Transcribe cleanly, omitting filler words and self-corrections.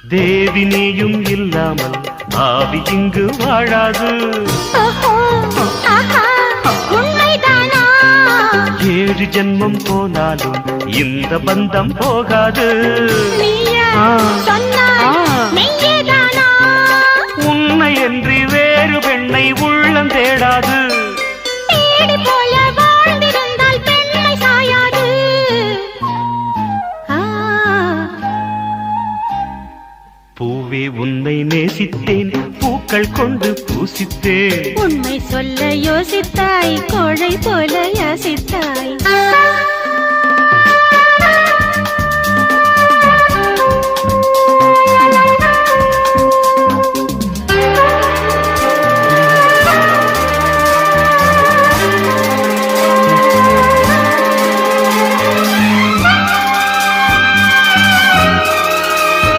தேவி நீயும் இல்லாமல் ஆவி இங்கு வாழாது. உண்மைதானா? 7 ஜென்மம் போனாலும் இந்த பந்தம் போகாது. உன்னை என்று வேறு பெண்ணை உள்ளம் தேடாது. பூவே உன்னை நேசித்தேன், பூக்கள் கொண்டு பூசித்தேன். உண்மை சொல்ல யோசித்தாய், கோழை போல யாசித்தாய்.